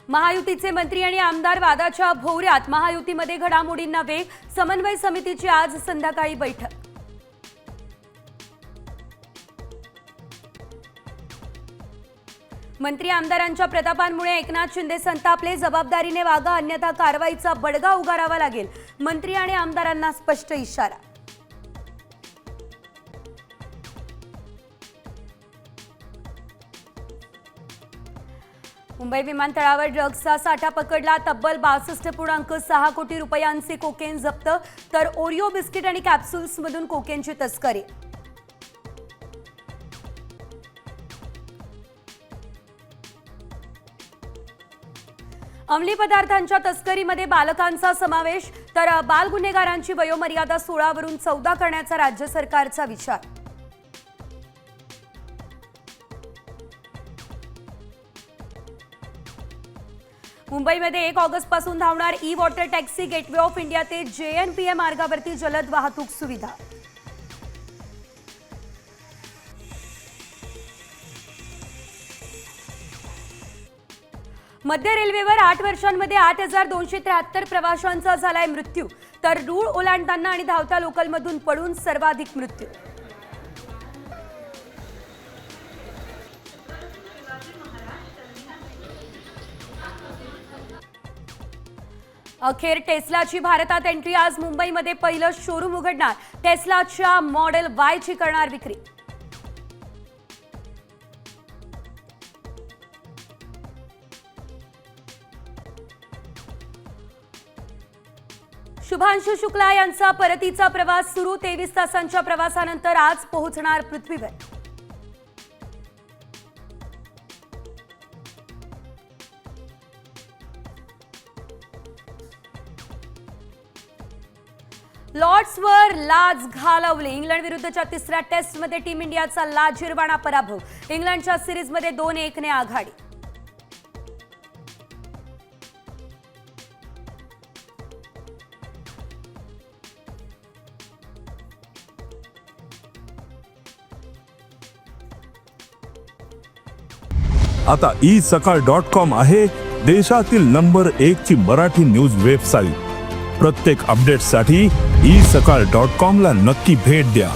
महायुतीचे मंत्री आणि आमदार वादाच्या भोवऱ्यात महायुतीमध्ये घडामोडींना वेग। समन्वय समितीची आज संध्याकाळी बैठक। मंत्री आमदारांच्या प्रतापांमुळे एकनाथ शिंदे संतापले। जबाबदारीने वागा अन्यथा कारवाईचा बडगा उगारावा लागेल। मंत्री आणि आमदारांना स्पष्ट इशारा। मुंबई विमानतळावर ड्रग्जचा साठा पकडला। तब्बल 62.6 कोटी रुपयांचे कोकेन जप्त, तर ओरिओ बिस्किट आणि कॅप्सूल्समधून कोकेनची तस्करी। अंमली पदार्थांच्या तस्करीमध्ये बालकांचा समावेश, तर बाल गुन्हेगारांची वयोमर्यादा 16 वरून 14 करण्याचा राज्य सरकारचा विचार। मुंबईमध्ये 1 ऑगस्ट पासून धावणार E water taxi. Gateway of India ते JNPA मार्गावरती जलद वाहतूक सुविधा। मध्य रेल्वेवर 8 वर्षांमध्ये 8,273 प्रवाशांचा झालाय मृत्यू, तर रूळ ओलांडताना आणि धावत्या लोकलमधून पडून सर्वाधिक मृत्यू। अखेर टेस्लाची भारतात एंट्री। आज मुंबईमध्ये पहिलं शोरूम उघडणार। टेस्लाच्या मॉडेल Y ची करणार विक्री। शुभांशु शुक्ला यांचा परतीचा प्रवास सुरू। 23 तासांच्या प्रवासानंतर आज पोहोचणार पृथ्वीवर। लॉर्ड्सवर लाज घालवली। इंग्लंड विरुद्धच्या तिसऱ्या टेस्टमध्ये टीम इंडियाचा लाजिरवाणा पराभव। इंग्लंडच्या सिरीजमध्ये 2-1 ने आघाडी। आता isakal.com आहे देशातील नंबर 1 ची मराठी न्यूज वेबसाईट। प्रत्येक अपडेटसाठी isakal.com ला नक्की भेट द्या।